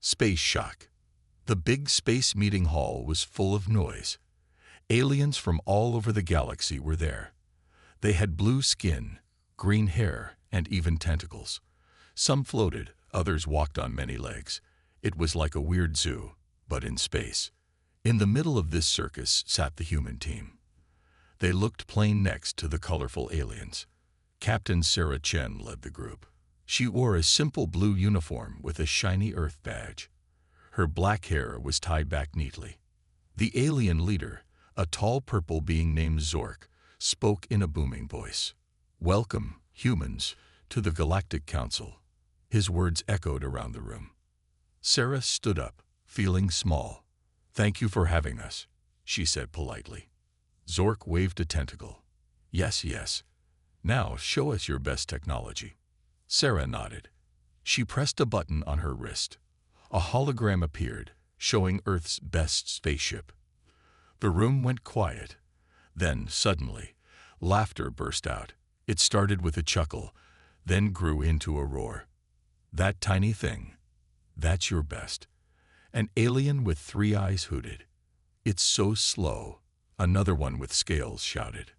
Space shock. The big space meeting hall was full of noise. Aliens from all over the galaxy were there. They had blue skin, green hair, and even tentacles. Some floated, others walked on many legs. It was like a weird zoo, but in space. In the middle of this circus sat the human team. They looked plain next to the colorful aliens. Captain Sarah Chen led the group. She wore a simple blue uniform with a shiny Earth badge. Her black hair was tied back neatly. The alien leader, a tall purple being named Zork, spoke in a booming voice. "Welcome, humans, to the Galactic Council." His words echoed around the room. Sarah stood up, feeling small. "Thank you for having us," she said politely. Zork waved a tentacle. "Yes, yes. Now show us your best technology." Sarah nodded. She pressed a button on her wrist. A hologram appeared, showing Earth's best spaceship. The room went quiet. Then, suddenly, laughter burst out. It started with a chuckle, then grew into a roar. "That tiny thing. That's your best." An alien with 3 eyes hooted. "It's so slow," another one with scales shouted.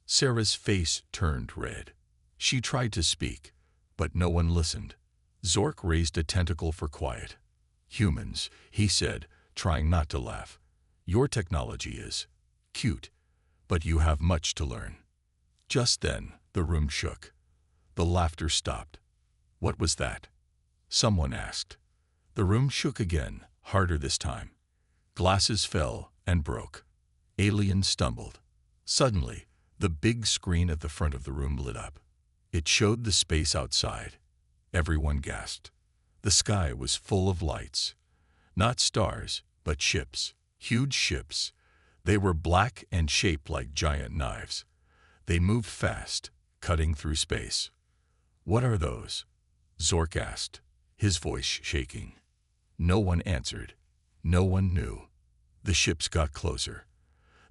Sarah's face turned red. She tried to speak, but no one listened. Zork raised a tentacle for quiet. "Humans," he said, trying not to laugh. "Your technology is cute, but you have much to learn." Just then, the room shook. The laughter stopped. "What was that?" someone asked. The room shook again, harder this time. Glasses fell and broke. Aliens stumbled. Suddenly, the big screen at the front of the room lit up. It showed the space outside. Everyone gasped. The sky was full of lights. Not stars, but ships. Huge ships. They were black and shaped like giant knives. They moved fast, cutting through space. "What are those?" Zork asked, his voice shaking. No one answered. No one knew. The ships got closer.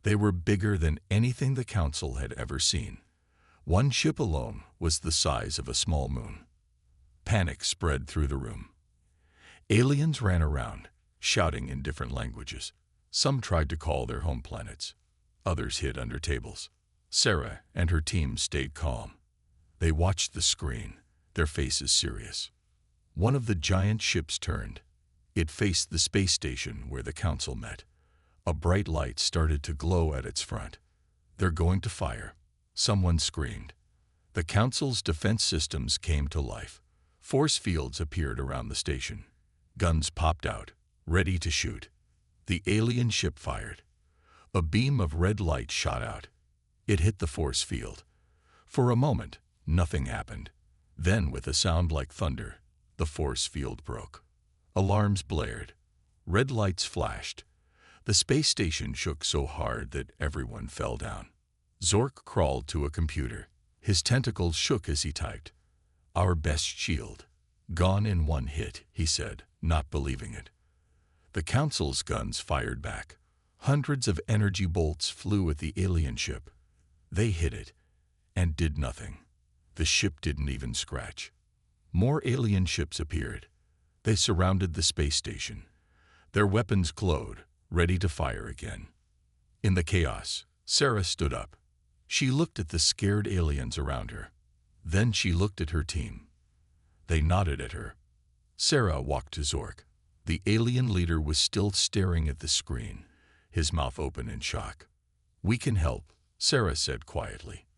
They were bigger than anything the Council had ever seen. One ship alone was the size of a small moon. Panic spread through the room. Aliens ran around, shouting in different languages. Some tried to call their home planets. Others hid under tables. Sarah and her team stayed calm. They watched the screen, their faces serious. One of the giant ships turned. It faced the space station where the Council met. A bright light started to glow at its front. "They're going to fire," someone screamed. The Council's defense systems came to life. Force fields appeared around the station. Guns popped out, ready to shoot. The alien ship fired. A beam of red light shot out. It hit the force field. For a moment, nothing happened. Then, with a sound like thunder, the force field broke. Alarms blared. Red lights flashed. The space station shook so hard that everyone fell down. Zork crawled to a computer. His tentacles shook as he typed. "Our best shield. Gone in one hit," he said, not believing it. The Council's guns fired back. Hundreds of energy bolts flew at the alien ship. They hit it and did nothing. The ship didn't even scratch. More alien ships appeared. They surrounded the space station. Their weapons glowed, ready to fire again. In the chaos, Sarah stood up. She looked at the scared aliens around her. Then she looked at her team. They nodded at her. Sarah walked to Zork. The alien leader was still staring at the screen, his mouth open in shock. "We can help," Sarah said quietly.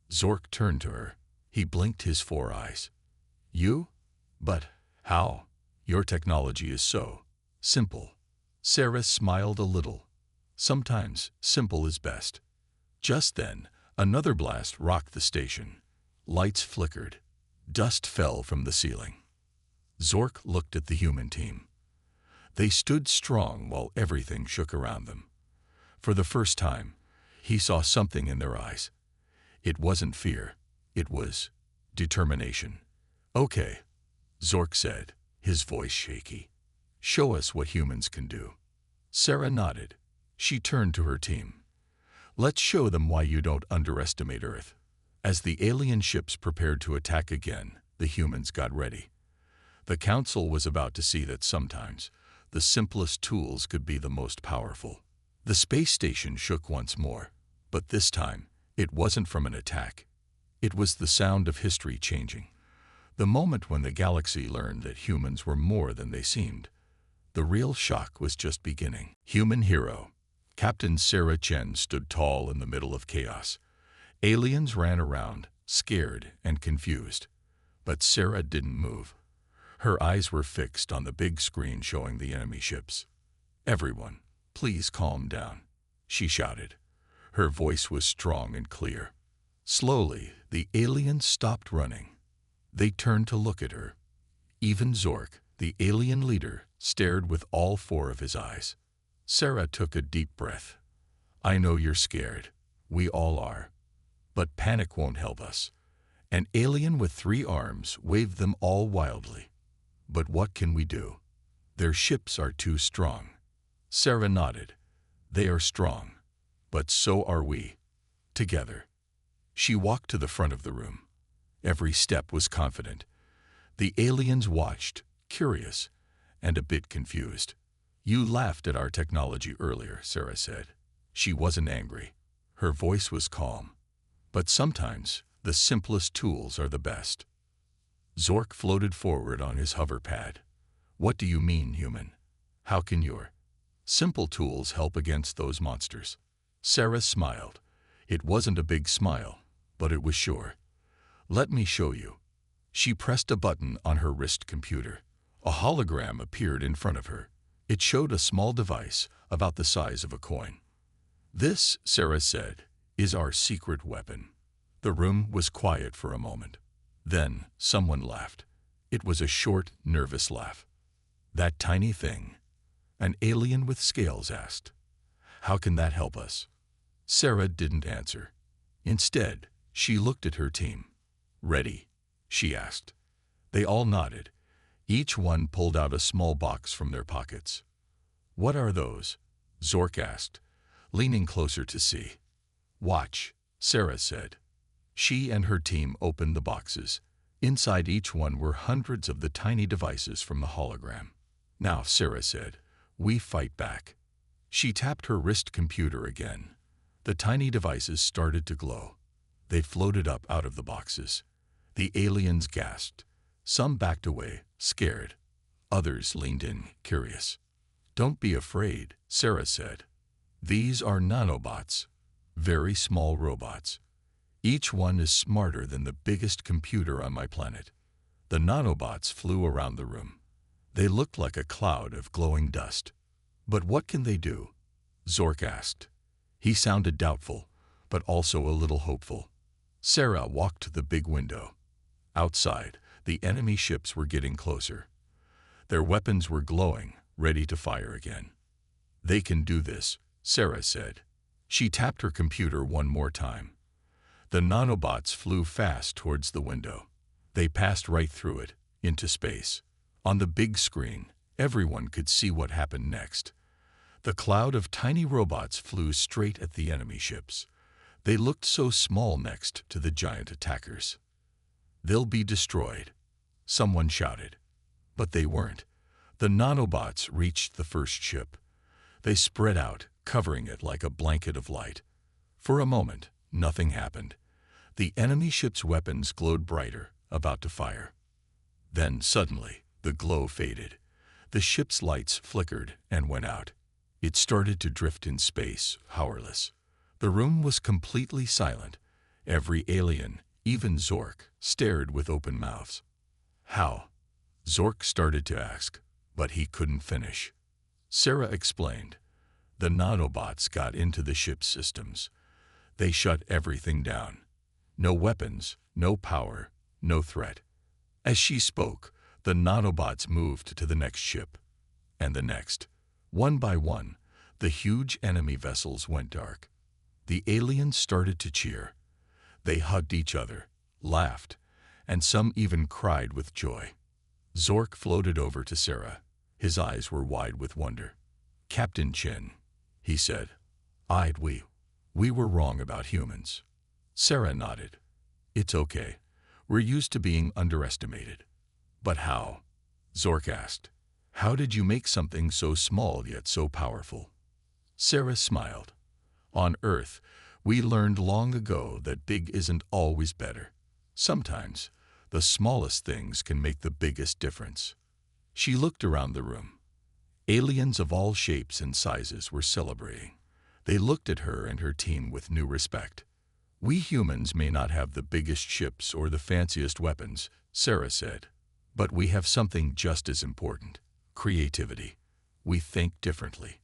Zork turned to her. He blinked his 4 eyes. "You? But how? Your technology is so simple." Sarah smiled a little. Sometimes simple is best. Just then, another blast rocked the station. Lights flickered. Dust fell from the ceiling. Zork looked at the human team. They stood strong while everything shook around them. For the first time, he saw something in their eyes. It wasn't fear. It was determination. "Okay," Zork said, his voice shaky. "Show us what humans can do." Sarah nodded. She turned to her team. "Let's show them why you don't underestimate Earth." As the alien ships prepared to attack again, the humans got ready. The council was about to see that sometimes the simplest tools could be the most powerful. The space station shook once more, but this time it wasn't from an attack. It was the sound of history changing. The moment when the galaxy learned that humans were more than they seemed. The real shock was just beginning. Human hero. Captain Sarah Chen stood tall in the middle of chaos. Aliens ran around, scared and confused. But Sarah didn't move. Her eyes were fixed on the big screen showing the enemy ships. "Everyone, please calm down," she shouted. Her voice was strong and clear. Slowly, the aliens stopped running. They turned to look at her. Even Zork, the alien leader, stared with all four of his eyes. Sarah took a deep breath. "I know you're scared. We all are. But panic won't help us." An alien with 3 arms waved them all wildly. "But what can we do? Their ships are too strong." Sarah nodded. "They are strong, but so are we. Together." She walked to the front of the room. Every step was confident. The aliens watched, curious and a bit confused. "You laughed at our technology earlier," Sarah said. She wasn't angry. Her voice was calm. "But sometimes the simplest tools are the best." Zork floated forward on his hover pad. "What do you mean, human? How can your simple tools help against those monsters?" Sarah smiled. It wasn't a big smile, but it was sure. "Let me show you." She pressed a button on her wrist computer. A hologram appeared in front of her. It showed a small device about the size of a coin. "This," Sarah said, "is our secret weapon." The room was quiet for a moment. Then someone laughed. It was a short, nervous laugh. "That tiny thing?" An alien with scales asked. "How can that help us?" Sarah didn't answer. Instead, she looked at her team. "Ready?" she asked. They all nodded. Each one pulled out a small box from their pockets. "What are those?" Zork asked, leaning closer to see. "Watch," Sarah said. She and her team opened the boxes. Inside each one were hundreds of the tiny devices from the hologram. "Now," Sarah said, "we fight back." She tapped her wrist computer again. The tiny devices started to glow. They floated up out of the boxes. The aliens gasped. Some backed away, scared. Others leaned in, curious. "Don't be afraid," Sarah said. "These are nanobots, very small robots. Each one is smarter than the biggest computer on my planet." The nanobots flew around the room. They looked like a cloud of glowing dust. "But what can they do?" Zork asked. He sounded doubtful, but also a little hopeful. Sarah walked to the big window. Outside, the enemy ships were getting closer. Their weapons were glowing, ready to fire again. "They can do this," Sarah said. She tapped her computer one more time. The nanobots flew fast towards the window. They passed right through it, into space. On the big screen, everyone could see what happened next. The cloud of tiny robots flew straight at the enemy ships. They looked so small next to the giant attackers. "They'll be destroyed," someone shouted. But they weren't. The nanobots reached the first ship. They spread out, covering it like a blanket of light. For a moment, nothing happened. The enemy ship's weapons glowed brighter, about to fire. Then suddenly, the glow faded. The ship's lights flickered and went out. It started to drift in space, powerless. The room was completely silent. Every alien, even Zork, stared with open mouths. "How?" Zork started to ask, but he couldn't finish. Sarah explained. "The nanobots got into the ship's systems. They shut everything down. No weapons, no power, no threat." As she spoke, the nanobots moved to the next ship, and the next. One by one, the huge enemy vessels went dark. The aliens started to cheer. They hugged each other, laughed, and some even cried with joy. Zork floated over to Sarah. His eyes were wide with wonder. "Captain Chen," he said, we were wrong about humans." Sarah nodded. "It's okay. We're used to being underestimated." "But how?" Zork asked. How did you make something so small yet so powerful? Sarah smiled. On Earth, we learned long ago that big isn't always better. Sometimes, the smallest things can make the biggest difference. She looked around the room. Aliens of all shapes and sizes were celebrating. They looked at her and her team with new respect. We humans may not have the biggest ships or the fanciest weapons, Sarah said, but we have something just as important: creativity. We think differently.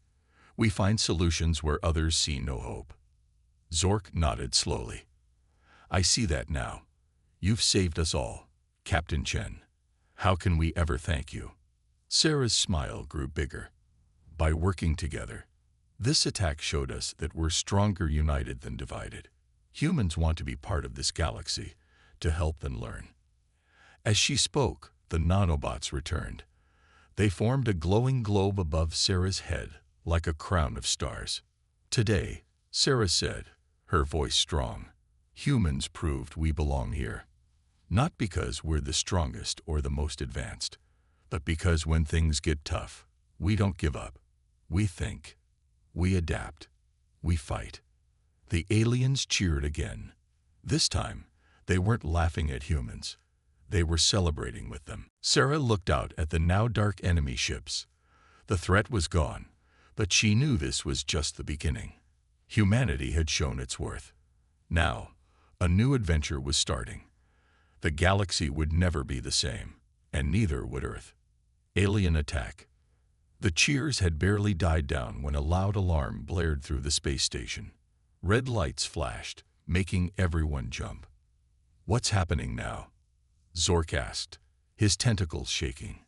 We find solutions where others see no hope. Zork nodded slowly. I see that now. You've saved us all, Captain Chen. How can we ever thank you? Sarah's smile grew bigger. By working together. This attack showed us that we're stronger united than divided. Humans want to be part of this galaxy, to help and learn. As she spoke, the nanobots returned. They formed a glowing globe above Sarah's head, like a crown of stars. Today, Sarah said, her voice strong, humans proved we belong here. Not because we're the strongest or the most advanced, but because when things get tough, we don't give up. We think. We adapt. We fight. The aliens cheered again. This time, they weren't laughing at humans. They were celebrating with them. Sarah looked out at the now dark enemy ships. The threat was gone, but she knew this was just the beginning. Humanity had shown its worth. Now, a new adventure was starting. The galaxy would never be the same, and neither would Earth. Alien attack. The cheers had barely died down when a loud alarm blared through the space station. Red lights flashed, making everyone jump. What's happening now? Zork asked, his tentacles shaking.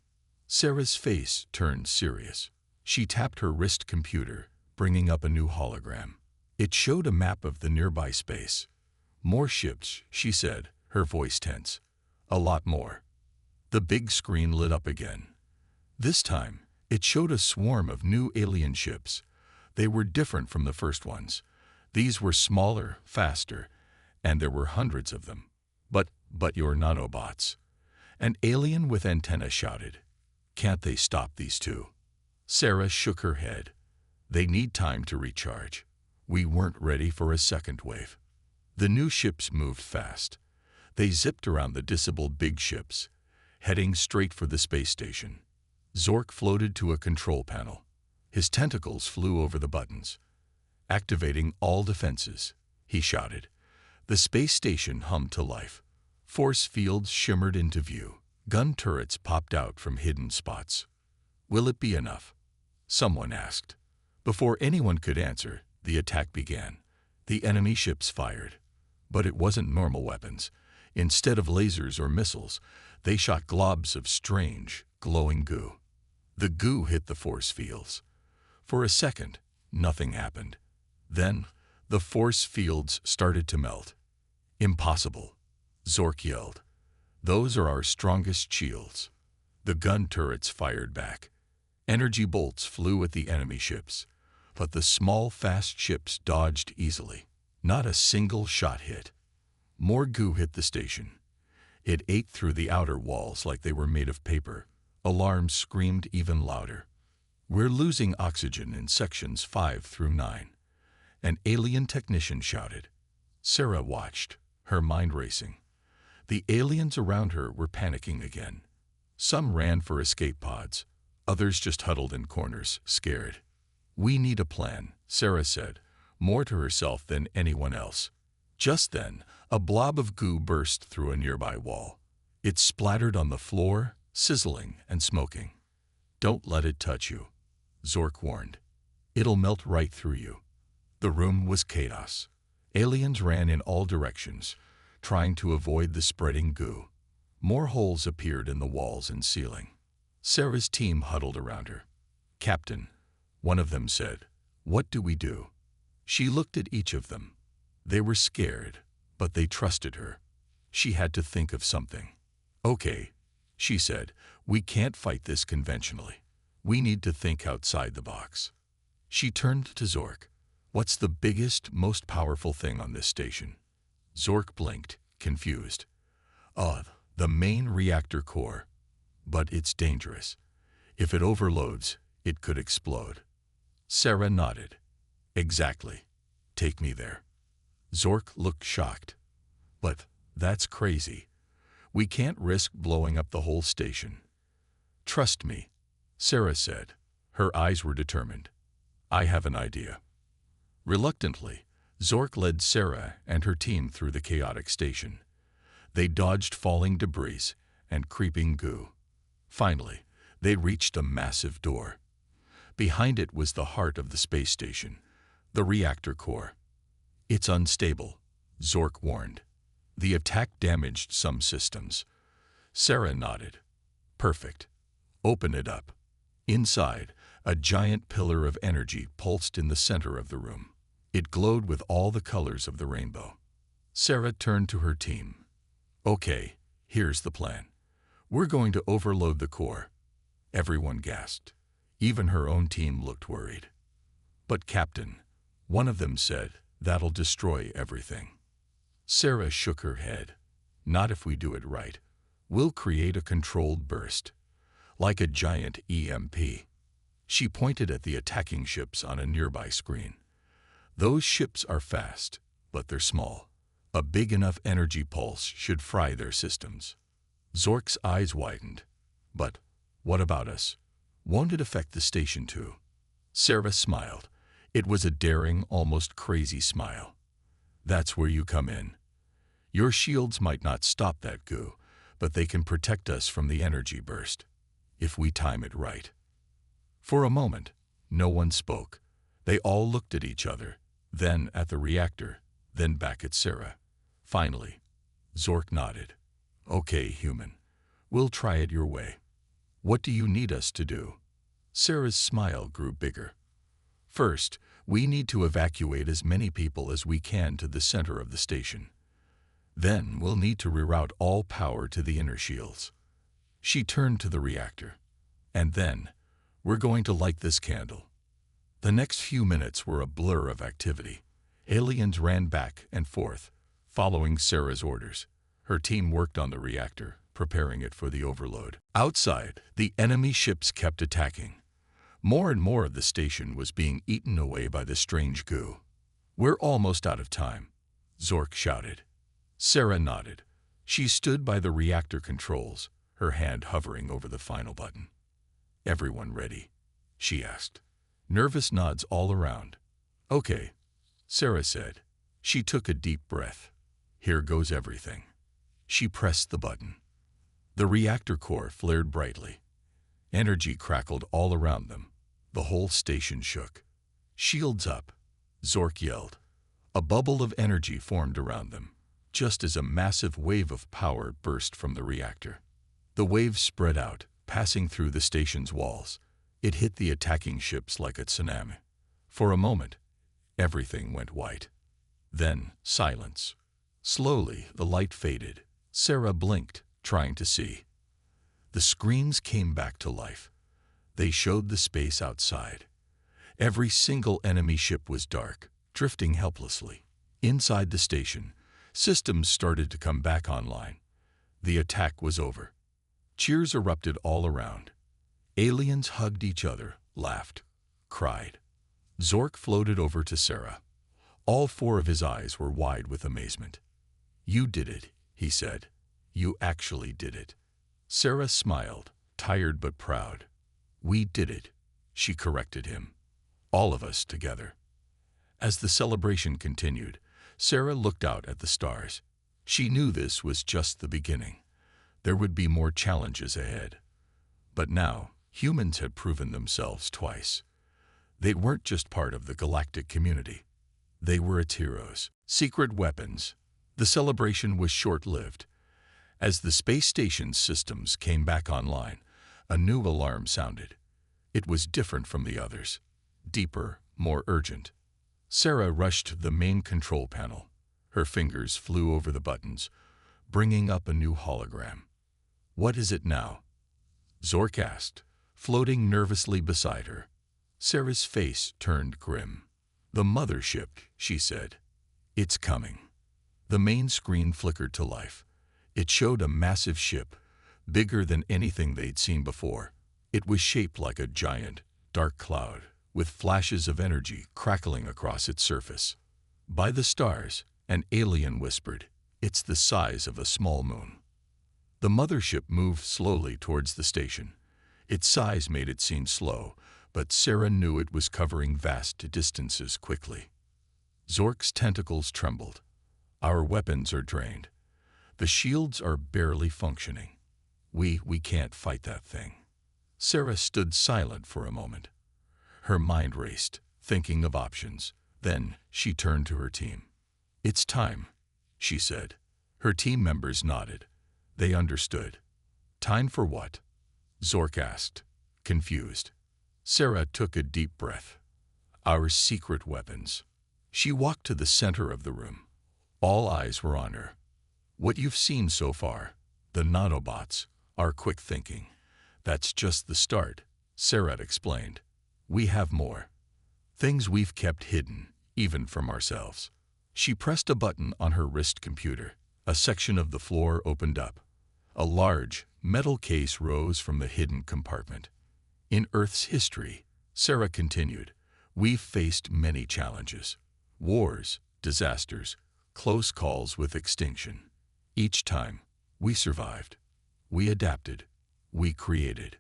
Sarah's face turned serious. She tapped her wrist computer, bringing up a new hologram. It showed a map of the nearby space. More ships, she said, her voice tense. A lot more. The big screen lit up again. This time, it showed a swarm of new alien ships. They were different from the first ones. These were smaller, faster, and there were hundreds of them. But you're nanobots. An alien with antenna shouted. Can't they stop these two? Sarah shook her head. They need time to recharge. We weren't ready for a second wave. The new ships moved fast. They zipped around the disabled big ships, heading straight for the space station. Zork floated to a control panel. His tentacles flew over the buttons. Activating all defenses, he shouted. The space station hummed to life. Force fields shimmered into view. Gun turrets popped out from hidden spots. Will it be enough? Someone asked. Before anyone could answer, the attack began. The enemy ships fired. But it wasn't normal weapons. Instead of lasers or missiles, they shot globs of strange, glowing goo. The goo hit the force fields. For a second, nothing happened. Then, the force fields started to melt. Impossible, Zork yelled. Those are our strongest shields. The gun turrets fired back. Energy bolts flew at the enemy ships, but the small, fast ships dodged easily. Not a single shot hit. More goo hit the station. It ate through the outer walls like they were made of paper. Alarms screamed even louder. We're losing oxygen in sections 5 through 9. An alien technician shouted. Sarah watched, her mind racing. The aliens around her were panicking again. Some ran for escape pods. Others just huddled in corners, scared. We need a plan, Sarah said, more to herself than anyone else. Just then, a blob of goo burst through a nearby wall. It splattered on the floor, sizzling and smoking. Don't let it touch you, Zork warned. It'll melt right through you. The room was chaos. Aliens ran in all directions, trying to avoid the spreading goo. More holes appeared in the walls and ceiling. Sarah's team huddled around her. Captain, one of them said, what do we do? She looked at each of them. They were scared, but they trusted her. She had to think of something. Okay, she said, we can't fight this conventionally. We need to think outside the box. She turned to Zork. What's the biggest, most powerful thing on this station? Zork blinked, confused. The main reactor core. But it's dangerous. If it overloads, it could explode. Sarah nodded. Exactly. Take me there. Zork looked shocked. But that's crazy. We can't risk blowing up the whole station. Trust me, Sarah said. Her eyes were determined. I have an idea. Reluctantly, Zork led Sarah and her team through the chaotic station. They dodged falling debris and creeping goo. Finally, they reached a massive door. Behind it was the heart of the space station, the reactor core. It's unstable, Zork warned. The attack damaged some systems. Sarah nodded. Perfect. Open it up. Inside, a giant pillar of energy pulsed in the center of the room. It glowed with all the colors of the rainbow. Sarah turned to her team. Okay, here's the plan. We're going to overload the core. Everyone gasped. Even her own team looked worried. But Captain, one of them said, that'll destroy everything. Sarah shook her head. Not if we do it right. We'll create a controlled burst, like a giant EMP. She pointed at the attacking ships on a nearby screen. Those ships are fast, but they're small. A big enough energy pulse should fry their systems. Zork's eyes widened. But what about us? Won't it affect the station too? Sarah smiled. It was a daring, almost crazy smile. That's where you come in. Your shields might not stop that goo, but they can protect us from the energy burst, if we time it right. For a moment, no one spoke. They all looked at each other, then at the reactor, then back at Sarah. Finally, Zork nodded. Okay, human. We'll try it your way. What do you need us to do? Sarah's smile grew bigger. First, we need to evacuate as many people as we can to the center of the station. Then we'll need to reroute all power to the inner shields. She turned to the reactor. And then, we're going to light this candle. The next few minutes were a blur of activity. Aliens ran back and forth, following Sarah's orders. Her team worked on the reactor, preparing it for the overload. Outside, the enemy ships kept attacking. More and more of the station was being eaten away by the strange goo. We're almost out of time, Zork shouted. Sarah nodded. She stood by the reactor controls, her hand hovering over the final button. Everyone ready? She asked. Nervous nods all around. Okay, Sarah said. She took a deep breath. Here goes everything. She pressed the button. The reactor core flared brightly. Energy crackled all around them. The whole station shook. Shields up, Zork yelled. A bubble of energy formed around them, just as a massive wave of power burst from the reactor. The wave spread out, passing through the station's walls. It hit the attacking ships like a tsunami. For a moment, everything went white. Then, silence. Slowly, the light faded. Sarah blinked, trying to see. The screens came back to life. They showed the space outside. Every single enemy ship was dark, drifting helplessly. Inside the station, systems started to come back online. The attack was over. Cheers erupted all around. Aliens hugged each other, laughed, cried. Zork floated over to Sarah. All four of his eyes were wide with amazement. You did it, he said. You actually did it. Sarah smiled, tired but proud. We did it, she corrected him. All of us together. As the celebration continued, Sarah looked out at the stars. She knew this was just the beginning. There would be more challenges ahead. But now, humans had proven themselves twice. They weren't just part of the galactic community. They were its heroes. Secret weapons. The celebration was short-lived. As the space station's systems came back online, a new alarm sounded. It was different from the others. Deeper, more urgent. Sarah rushed to the main control panel. Her fingers flew over the buttons, bringing up a new hologram. What is it now? Zork asked, floating nervously beside her. Sarah's face turned grim. The mothership, she said. It's coming. The main screen flickered to life. It showed a massive ship, bigger than anything they'd seen before. It was shaped like a giant, dark cloud, with flashes of energy crackling across its surface. By the stars, an alien whispered, "It's the size of a small moon." The mothership moved slowly towards the station. Its size made it seem slow, but Sarah knew it was covering vast distances quickly. Zork's tentacles trembled. "Our weapons are drained. The shields are barely functioning. We can't fight that thing." Sarah stood silent for a moment. Her mind raced, thinking of options. Then she turned to her team. "It's time," she said. Her team members nodded. They understood. "Time for what?" Zork asked, confused. Sarah took a deep breath. "Our secret weapons." She walked to the center of the room. All eyes were on her. "What you've seen so far, the nanobots, are quick thinking. That's just the start," Sarah explained. "We have more. Things we've kept hidden, even from ourselves." She pressed a button on her wrist computer. A section of the floor opened up. A large, metal case rose from the hidden compartment. "In Earth's history," Sarah continued, "we've faced many challenges. Wars, disasters, close calls with extinction. Each time, we survived. We adapted. We created."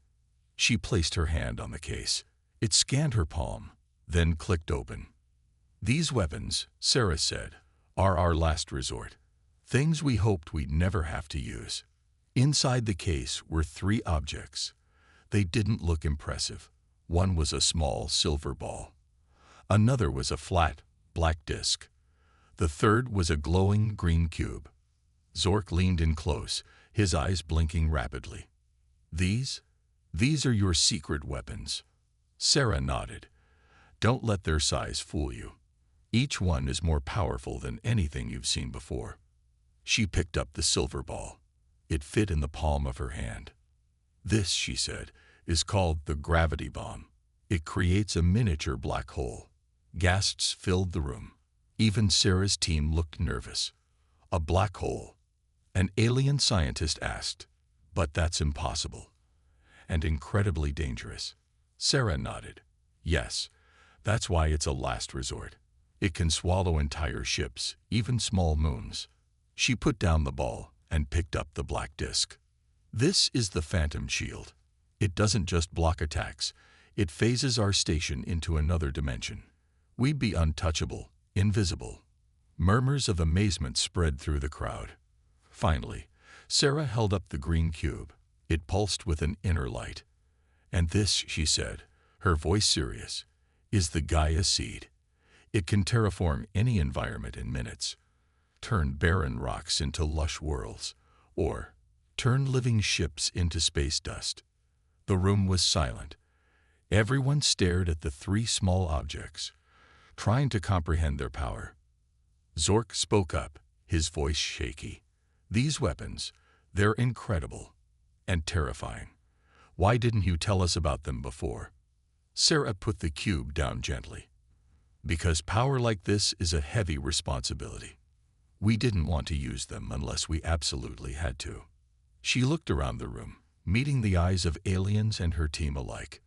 She placed her hand on the case. It scanned her palm, then clicked open. "These weapons," Sarah said, "are our last resort. Things we hoped we'd never have to use." Inside the case were 3 objects. They didn't look impressive. One was a small silver ball. Another was a flat, black disc. The third was a glowing green cube. Zork leaned in close, his eyes blinking rapidly. These are your secret weapons." Sarah nodded. "Don't let their size fool you. Each one is more powerful than anything you've seen before." She picked up the silver ball. It fit in the palm of her hand. "This," she said, "is called the gravity bomb. It creates a miniature black hole." Gasps filled the room. Even Sarah's team looked nervous. "A black hole?" An alien scientist asked. "But that's impossible. And incredibly dangerous." Sarah nodded. "Yes, that's why it's a last resort. It can swallow entire ships, even small moons." She put down the ball and picked up the black disc. "This is the Phantom Shield. It doesn't just block attacks, it phases our station into another dimension. We'd be untouchable, invisible." Murmurs of amazement spread through the crowd. Finally, Sarah held up the green cube. It pulsed with an inner light. "And this," she said, her voice serious, "is the Gaia seed. It can terraform any environment in minutes. Turn barren rocks into lush worlds, or turn living ships into space dust." The room was silent. Everyone stared at the 3 small objects, trying to comprehend their power. Zork spoke up, his voice shaky. "These weapons, they're incredible and terrifying. Why didn't you tell us about them before?" Sarah put the cube down gently. "Because power like this is a heavy responsibility. We didn't want to use them unless we absolutely had to." She looked around the room, meeting the eyes of aliens and her team alike.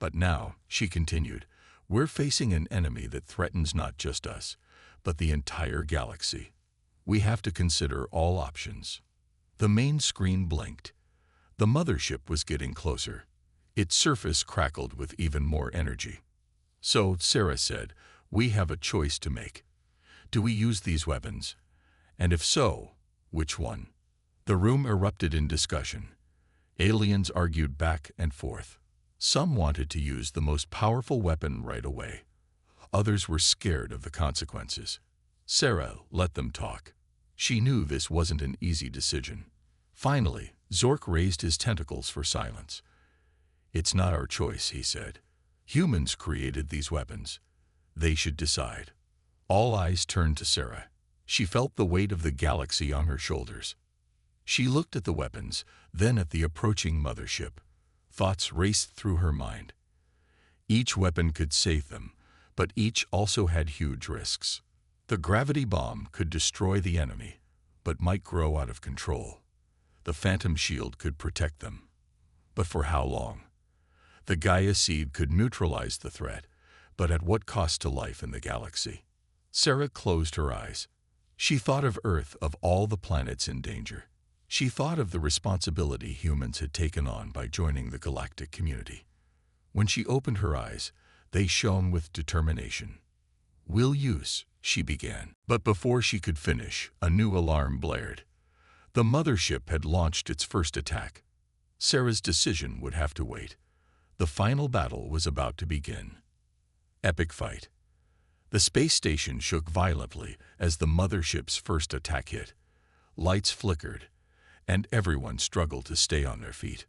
"But now," she continued, "we're facing an enemy that threatens not just us, but the entire galaxy. We have to consider all options." The main screen blinked. The mothership was getting closer. Its surface crackled with even more energy. "So," Sarah said, "we have a choice to make. Do we use these weapons? And if so, which one?" The room erupted in discussion. Aliens argued back and forth. Some wanted to use the most powerful weapon right away. Others were scared of the consequences. Sarah let them talk. She knew this wasn't an easy decision. Finally, Zork raised his tentacles for silence. "It's not our choice," he said. "Humans created these weapons. They should decide." All eyes turned to Sarah. She felt the weight of the galaxy on her shoulders. She looked at the weapons, then at the approaching mothership. Thoughts raced through her mind. Each weapon could save them, but each also had huge risks. The gravity bomb could destroy the enemy, but might grow out of control. The phantom shield could protect them. But for how long? The Gaia seed could neutralize the threat, but at what cost to life in the galaxy? Sarah closed her eyes. She thought of Earth, of all the planets in danger. She thought of the responsibility humans had taken on by joining the galactic community. When she opened her eyes, they shone with determination. "Will use," she began. But before she could finish, a new alarm blared. The mothership had launched its first attack. Sarah's decision would have to wait. The final battle was about to begin. Epic fight. The space station shook violently as the mothership's first attack hit. Lights flickered, and everyone struggled to stay on their feet.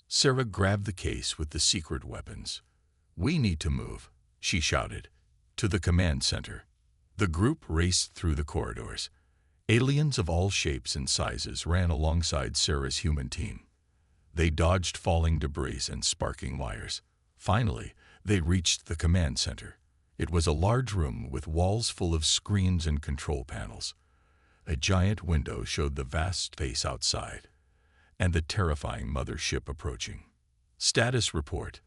Sarah grabbed the case with the secret weapons. "We need to move," she shouted, to the command center. The group raced through the corridors. Aliens of all shapes and sizes ran alongside Sarah's human team. They dodged falling debris and sparking wires. Finally, they reached the command center. It was a large room with walls full of screens and control panels. A giant window showed the vast space outside, and the terrifying mothership approaching. "Status report,"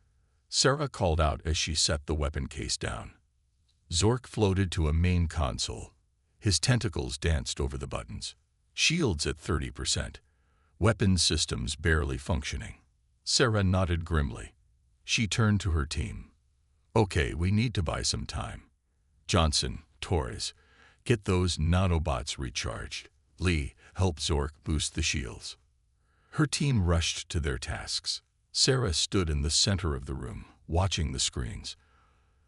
Sarah called out as she set the weapon case down. Zork floated to a main console. His tentacles danced over the buttons. Shields at 30%. Weapons systems barely functioning. Sarah nodded grimly. She turned to her team. "Okay, we need to buy some time. Johnson, Torres, get those nanobots recharged. Lee, help Zork boost the shields." Her team rushed to their tasks. Sarah stood in the center of the room, watching the screens.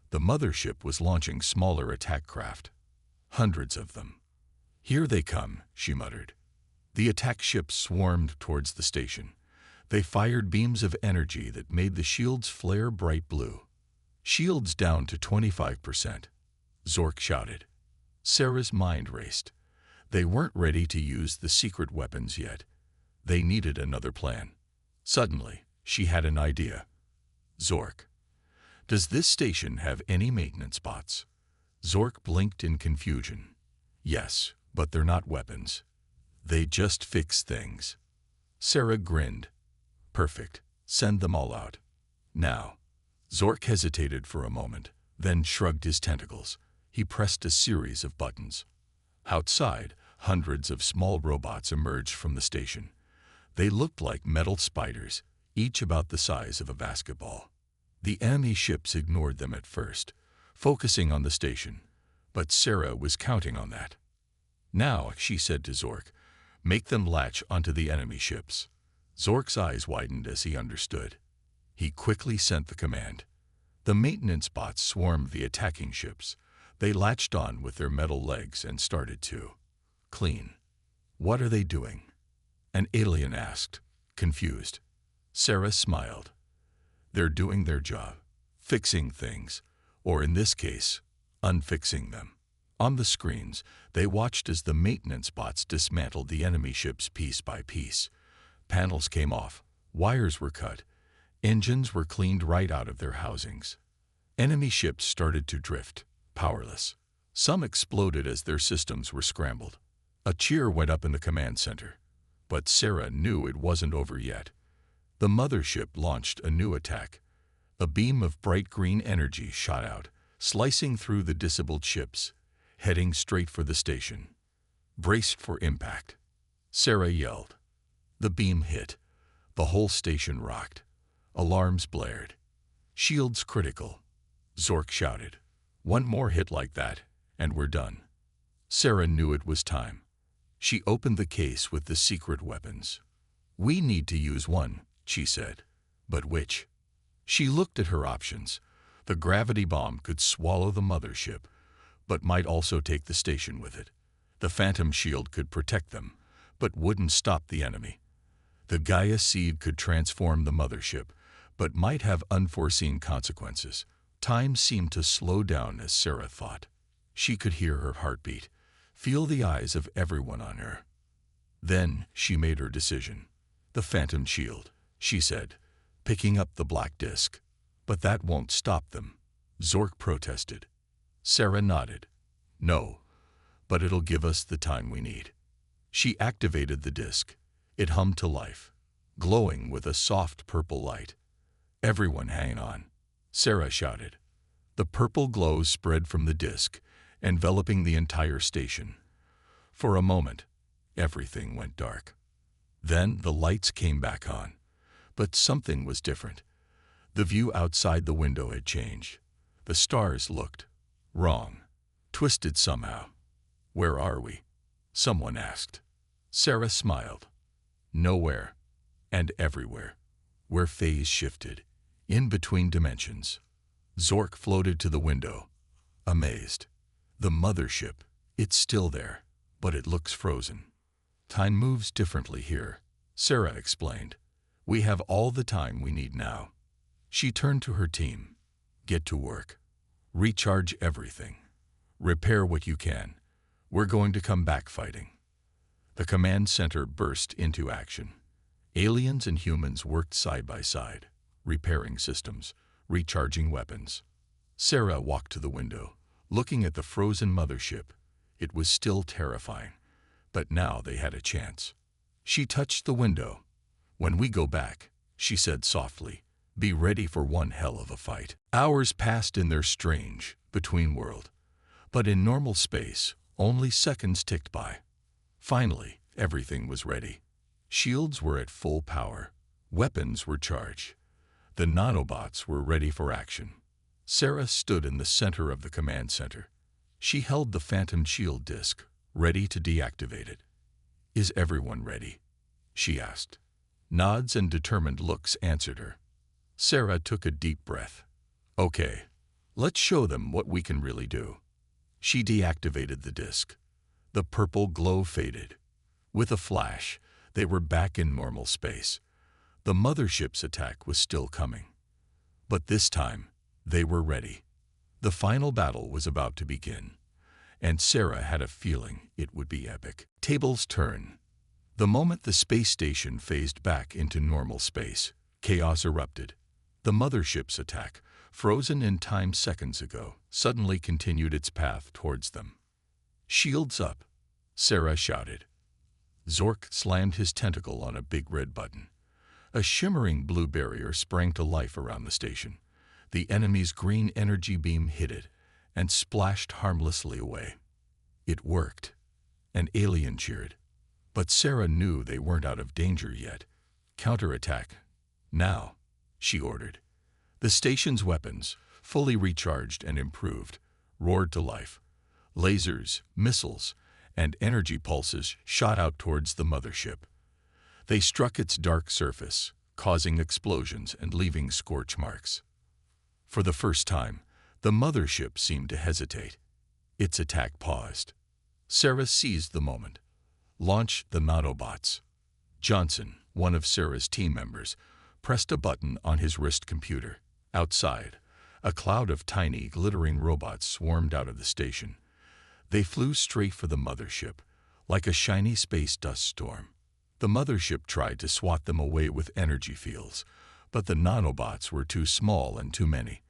The mothership was launching smaller attack craft. Hundreds of them. "Here they come," she muttered. The attack ships swarmed towards the station. They fired beams of energy that made the shields flare bright blue. "Shields down to 25%, Zork shouted. Sarah's mind raced. They weren't ready to use the secret weapons yet. They needed another plan. Suddenly, she had an idea. "Zork, does this station have any maintenance bots?" Zork blinked in confusion. "Yes, but they're not weapons. They just fix things." Sarah grinned. "Perfect. Send them all out. Now." Zork hesitated for a moment, then shrugged his tentacles. He pressed a series of buttons. Outside, hundreds of small robots emerged from the station. They looked like metal spiders, each about the size of a basketball. The enemy ships ignored them at first, focusing on the station, but Sarah was counting on that. "Now," she said to Zork, "make them latch onto the enemy ships." Zork's eyes widened as he understood. He quickly sent the command. The maintenance bots swarmed the attacking ships. They latched on with their metal legs and started to clean. "What are they doing?" an alien asked, confused. Sarah smiled. "They're doing their job, fixing things, or in this case, unfixing them." On the screens, they watched as the maintenance bots dismantled the enemy ships piece by piece. Panels came off, wires were cut, engines were cleaned right out of their housings. Enemy ships started to drift, powerless. Some exploded as their systems were scrambled. A cheer went up in the command center. But Sarah knew it wasn't over yet. The mothership launched a new attack. A beam of bright green energy shot out, slicing through the disabled ships, heading straight for the station. "Brace for impact," Sarah yelled. The beam hit. The whole station rocked. Alarms blared. "Shields critical," Zork shouted. "One more hit like that, and we're done." Sarah knew it was time. She opened the case with the secret weapons. "We need to use one," she said. "But which?" She looked at her options. The gravity bomb could swallow the mothership, but might also take the station with it. The phantom shield could protect them, but wouldn't stop the enemy. The Gaia seed could transform the mothership, but might have unforeseen consequences. Time seemed to slow down as Sarah thought. She could hear her heartbeat, feel the eyes of everyone on her. Then she made her decision. "The phantom shield," she said, picking up the black disc. "But that won't stop them," Zork protested. Sarah nodded. "No, but it'll give us the time we need." She activated the disc. It hummed to life, glowing with a soft purple light. "Everyone hang on," Sarah shouted. The purple glow spread from the disk, enveloping the entire station. For a moment, everything went dark. Then the lights came back on. But something was different. The view outside the window had changed. The stars looked wrong, twisted somehow. "Where are we?" someone asked. Sarah smiled. "Nowhere and everywhere. We're phase shifted, in between dimensions." Zork floated to the window, amazed. "The mothership, it's still there, but it looks frozen." "Time moves differently here," Sarah explained. "We have all the time we need now." She turned to her team. "Get to work. Recharge everything. Repair what you can. We're going to come back fighting." The command center burst into action. Aliens and humans worked side by side, repairing systems, recharging weapons. Sarah walked to the window, looking at the frozen mothership. It was still terrifying, but now they had a chance. She touched the window. "When we go back," she said softly, "be ready for one hell of a fight." Hours passed in their strange, between world. But in normal space, only seconds ticked by. Finally, everything was ready. Shields were at full power. Weapons were charged. The nanobots were ready for action. Sarah stood in the center of the command center. She held the phantom shield disk, ready to deactivate it. "Is everyone ready?" she asked. Nods and determined looks answered her. Sarah took a deep breath. "Okay, let's show them what we can really do." She deactivated the disk. The purple glow faded. With a flash, they were back in normal space. The mothership's attack was still coming. But this time, they were ready. The final battle was about to begin, and Sarah had a feeling it would be epic. Tables turn. The moment the space station phased back into normal space, chaos erupted. The mothership's attack, frozen in time seconds ago, suddenly continued its path towards them. "Shields up," Sarah shouted. Zork slammed his tentacle on a big red button. A shimmering blue barrier sprang to life around the station. The enemy's green energy beam hit it and splashed harmlessly away. It worked. An alien cheered. But Sarah knew they weren't out of danger yet. "Counterattack. Now," she ordered. The station's weapons, fully recharged and improved, roared to life. Lasers, missiles, and energy pulses shot out towards the mothership. They struck its dark surface, causing explosions and leaving scorch marks. For the first time, the mothership seemed to hesitate. Its attack paused. Sarah seized the moment. "Launch the nanobots." Johnson, one of Sarah's team members, pressed a button on his wrist computer. Outside, a cloud of tiny, glittering robots swarmed out of the station. They flew straight for the mothership, like a shiny space dust storm. The mothership tried to swat them away with energy fields, but the nanobots were too small and too many.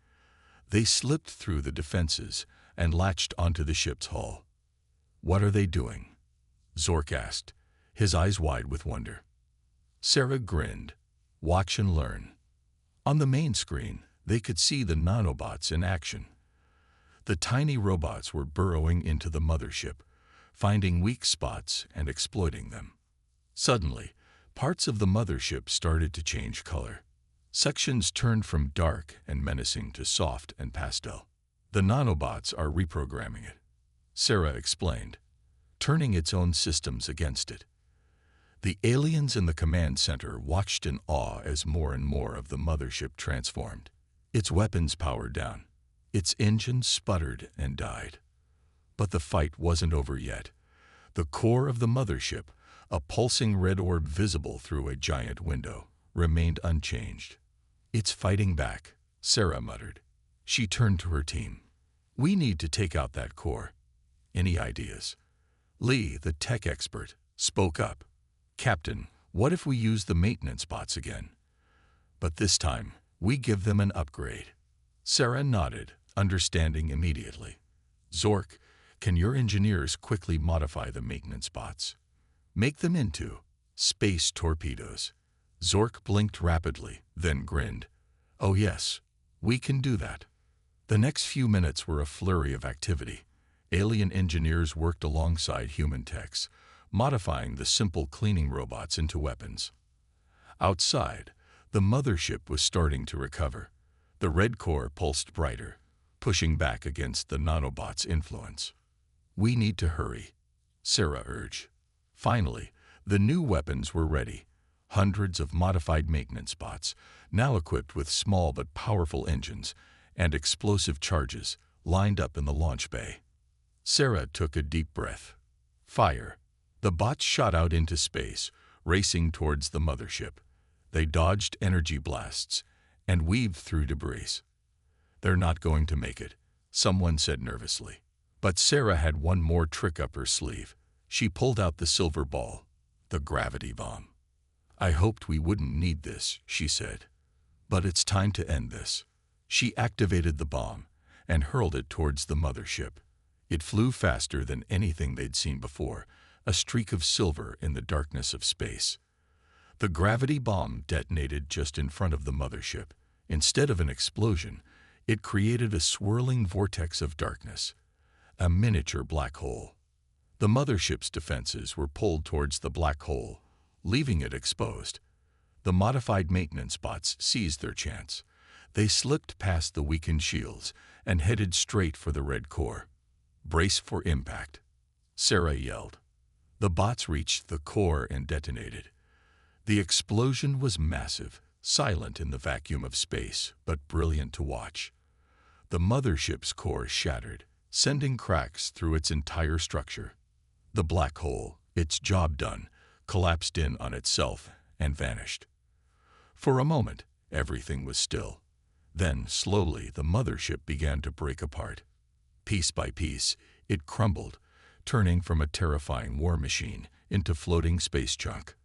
They slipped through the defenses and latched onto the ship's hull. "What are they doing?" Zork asked, his eyes wide with wonder. Sarah grinned. "Watch and learn." On the main screen, they could see the nanobots in action. The tiny robots were burrowing into the mothership, finding weak spots and exploiting them. Suddenly, parts of the mothership started to change color. Sections turned from dark and menacing to soft and pastel. "The nanobots are reprogramming it," Sarah explained, turning its own systems against it. The aliens in the command center watched in awe as more and more of the mothership transformed. Its weapons powered down. Its engines sputtered and died. But the fight wasn't over yet. The core of the mothership, a pulsing red orb visible through a giant window, remained unchanged. "It's fighting back," Sarah muttered. She turned to her team. "We need to take out that core. Any ideas?" Lee, the tech expert, spoke up. "Captain, what if we use the maintenance bots again? But this time, we give them an upgrade." Sarah nodded, understanding immediately. "Zork, can your engineers quickly modify the maintenance bots? Make them into Space torpedoes. Zork blinked rapidly, then grinned. Oh yes, we can do that. The next few minutes were a flurry of activity. Alien engineers worked alongside human techs, modifying the simple cleaning robots into weapons. Outside, the mothership was starting to recover. The red core pulsed brighter, pushing back against the nanobots' influence. We need to hurry, Sarah urged. Finally, the new weapons were ready. Hundreds of modified maintenance bots, now equipped with small but powerful engines and explosive charges, lined up in the launch bay. Sarah took a deep breath. Fire. The bots shot out into space, racing towards the mothership. They dodged energy blasts and weaved through debris. They're not going to make it, someone said nervously. But Sarah had one more trick up her sleeve. She pulled out the silver ball, the gravity bomb. I hoped we wouldn't need this, she said. But it's time to end this. She activated the bomb and hurled it towards the mothership. It flew faster than anything they'd seen before, a streak of silver in the darkness of space. The gravity bomb detonated just in front of the mothership. Instead of an explosion, it created a swirling vortex of darkness, a miniature black hole. The mothership's defenses were pulled towards the black hole, leaving it exposed. The modified maintenance bots seized their chance. They slipped past the weakened shields and headed straight for the red core. Brace for impact, Sarah yelled. The bots reached the core and detonated. The explosion was massive, silent in the vacuum of space, but brilliant to watch. The mothership's core shattered, sending cracks through its entire structure. The black hole, its job done, collapsed in on itself and vanished. For a moment, everything was still. Then, slowly, the mothership began to break apart. Piece by piece, it crumbled, turning from a terrifying war machine into floating space junk.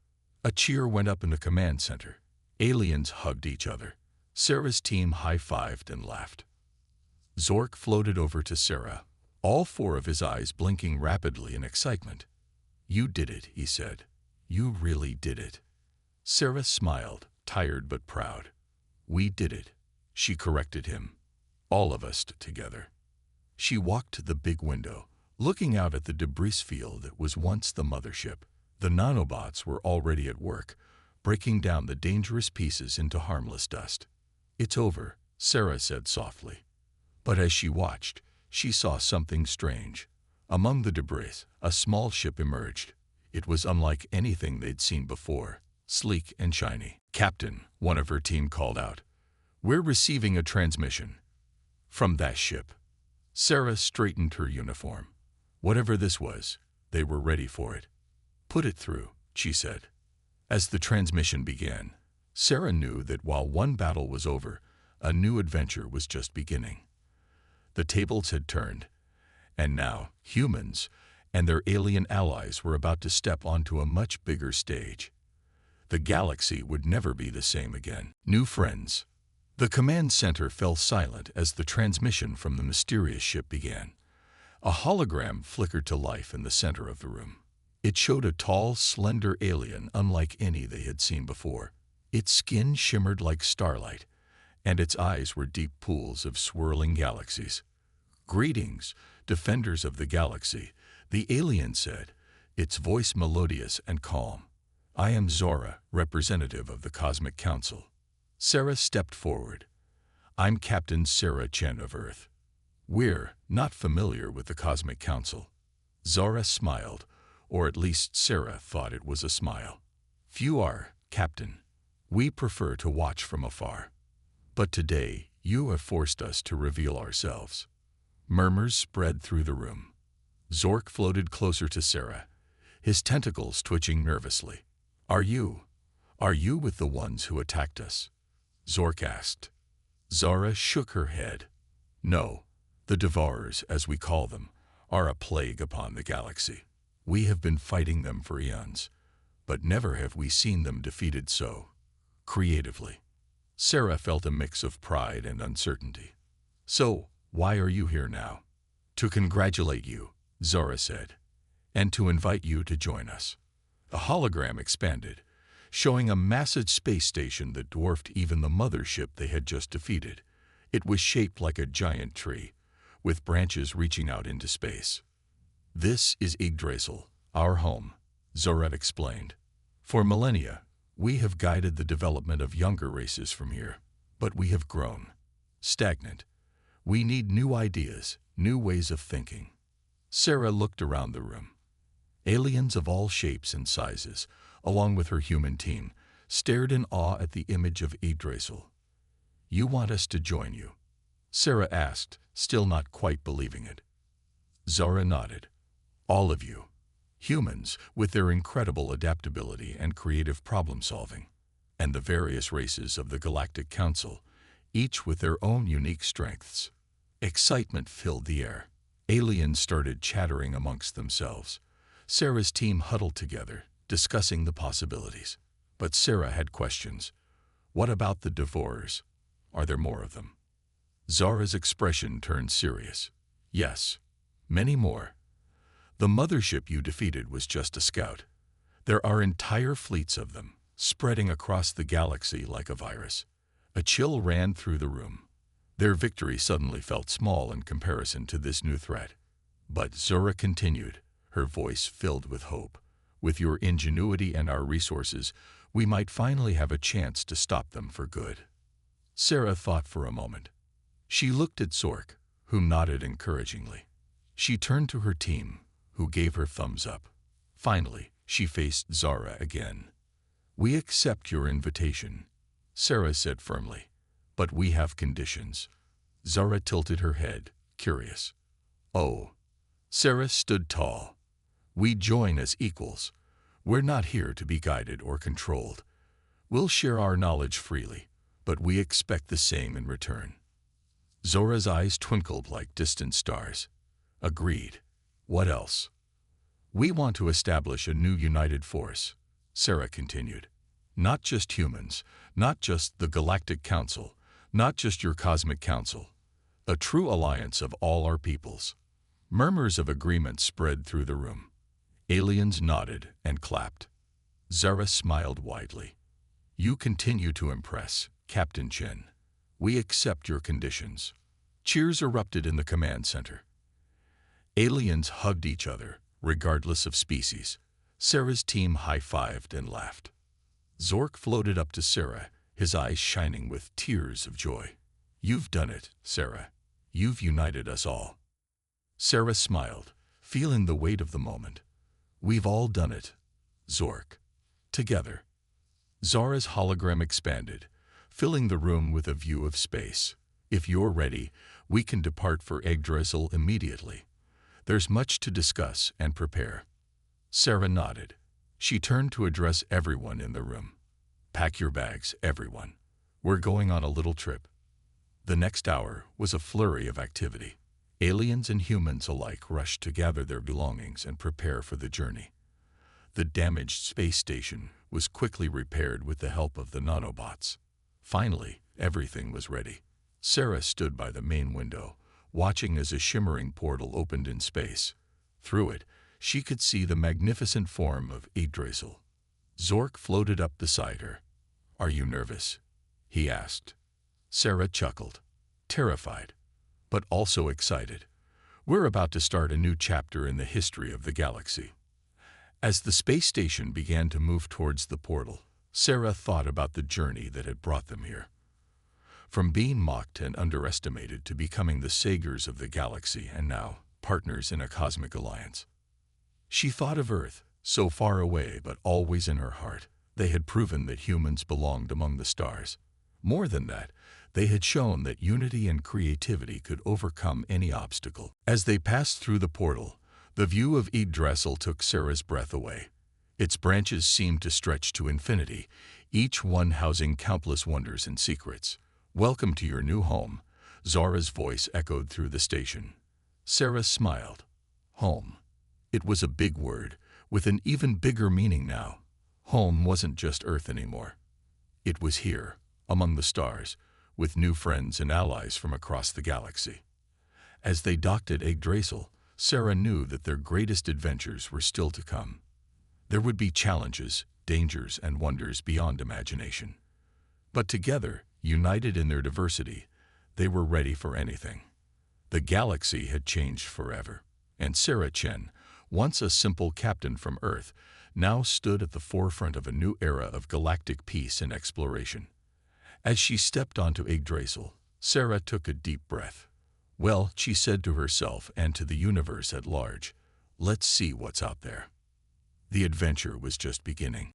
A cheer went up in the command center. Aliens hugged each other. Sarah's team high-fived and laughed. Zork floated over to Sarah, all four of his eyes blinking rapidly in excitement. You did it, he said. You really did it. Sarah smiled, tired but proud. We did it, she corrected him. All of us together. She walked to the big window, looking out at the debris field that was once the mothership. The nanobots were already at work, breaking down the dangerous pieces into harmless dust. It's over, Sarah said softly. But as she watched, she saw something strange. Among the debris, a small ship emerged. It was unlike anything they'd seen before, sleek and shiny. Captain, one of her team called out. We're receiving a transmission. From that ship. Sarah straightened her uniform. Whatever this was, they were ready for it. Put it through, she said. As the transmission began, Sarah knew that while one battle was over, a new adventure was just beginning. The tables had turned, and now humans and their alien allies were about to step onto a much bigger stage. The galaxy would never be the same again. New friends. The command center fell silent as the transmission from the mysterious ship began. A hologram flickered to life in the center of the room. It showed a tall, slender alien unlike any they had seen before. Its skin shimmered like starlight, and its eyes were deep pools of swirling galaxies. Greetings, defenders of the galaxy, the alien said, its voice melodious and calm. I am Zora, representative of the Cosmic Council. Sarah stepped forward. I'm Captain Sarah Chen of Earth. We're not familiar with the Cosmic Council. Zora smiled, or at least Sarah thought it was a smile. Few are, Captain. We prefer to watch from afar. But today, you have forced us to reveal ourselves. Murmurs spread through the room. Zork floated closer to Sarah, his tentacles twitching nervously. Are you with the ones who attacked us? Zork asked. Zara shook her head. No, the Devourers, as we call them, are a plague upon the galaxy. We have been fighting them for eons, but never have we seen them defeated so creatively. Sarah felt a mix of pride and uncertainty. So, why are you here now? To congratulate you, Zora said, and to invite you to join us. The hologram expanded, showing a massive space station that dwarfed even the mothership they had just defeated. It was shaped like a giant tree, with branches reaching out into space. "This is Yggdrasil, our home," Zoret explained. "For millennia, we have guided the development of younger races from here, but we have grown stagnant. We need new ideas, new ways of thinking." Sarah looked around the room. Aliens of all shapes and sizes, along with her human team, stared in awe at the image of Yggdrasil. "You want us to join you?" Sarah asked, still not quite believing it. Zara nodded. "All of you. Humans, with their incredible adaptability and creative problem-solving, and the various races of the Galactic Council, each with their own unique strengths." Excitement filled the air. Aliens started chattering amongst themselves. Sarah's team huddled together, discussing the possibilities. But Sarah had questions. What about the Devourers? Are there more of them? Zara's expression turned serious. "Yes, many more. The mothership you defeated was just a scout. There are entire fleets of them, spreading across the galaxy like a virus." A chill ran through the room. Their victory suddenly felt small in comparison to this new threat. But Zora continued, her voice filled with hope. "With your ingenuity and our resources, we might finally have a chance to stop them for good." Sarah thought for a moment. She looked at Zork, who nodded encouragingly. She turned to her team, who gave her thumbs up. Finally, she faced Zara again. "We accept your invitation," Sarah said firmly, "but we have conditions." Zara tilted her head, curious. "Oh." Sarah stood tall. "We join as equals. We're not here to be guided or controlled. We'll share our knowledge freely, but we expect the same in return." Zora's eyes twinkled like distant stars. "Agreed. What else?" "We want to establish a new united force," Sarah continued. "Not just humans, not just the Galactic Council, not just your Cosmic Council. A true alliance of all our peoples." Murmurs of agreement spread through the room. Aliens nodded and clapped. Zara smiled widely. "You continue to impress, Captain Chen. We accept your conditions." Cheers erupted in the command center. Aliens hugged each other, regardless of species. Sarah's team high-fived and laughed. Zork floated up to Sarah, his eyes shining with tears of joy. "You've done it, Sarah. You've united us all." Sarah smiled, feeling the weight of the moment. "We've all done it, Zork. Together." Zara's hologram expanded, filling the room with a view of space. "If you're ready, we can depart for Yggdrasil immediately. There's much to discuss and prepare." Sarah nodded. She turned to address everyone in the room. "Pack your bags, everyone. We're going on a little trip." The next hour was a flurry of activity. Aliens and humans alike rushed to gather their belongings and prepare for the journey. The damaged space station was quickly repaired with the help of the nanobots. Finally, everything was ready. Sarah stood by the main window, watching as a shimmering portal opened in space. Through it, she could see the magnificent form of Yggdrasil. Zork floated up beside her. "Are you nervous?" he asked. Sarah chuckled, terrified, but also excited. We're about to start a new chapter in the history of the galaxy. As the space station began to move towards the portal, Sarah thought about the journey that had brought them here. From being mocked and underestimated to becoming the saviors of the galaxy and now partners in a cosmic alliance. She thought of Earth, so far away but always in her heart. They had proven that humans belonged among the stars. More than that, they had shown that unity and creativity could overcome any obstacle. As they passed through the portal, the view of Yggdrasil took Sarah's breath away. Its branches seemed to stretch to infinity, each one housing countless wonders and secrets. "Welcome to your new home," Zara's voice echoed through the station. Sarah smiled. Home. It was a big word, with an even bigger meaning now. Home wasn't just Earth anymore. It was here, among the stars, with new friends and allies from across the galaxy. As they docked at Yggdrasil, Sarah knew that their greatest adventures were still to come. There would be challenges, dangers, and wonders beyond imagination. But together, united in their diversity, they were ready for anything. The galaxy had changed forever, and Sarah Chen, once a simple captain from Earth, now stood at the forefront of a new era of galactic peace and exploration. As she stepped onto Yggdrasil, Sarah took a deep breath. Well, she said to herself and to the universe at large, let's see what's out there. The adventure was just beginning.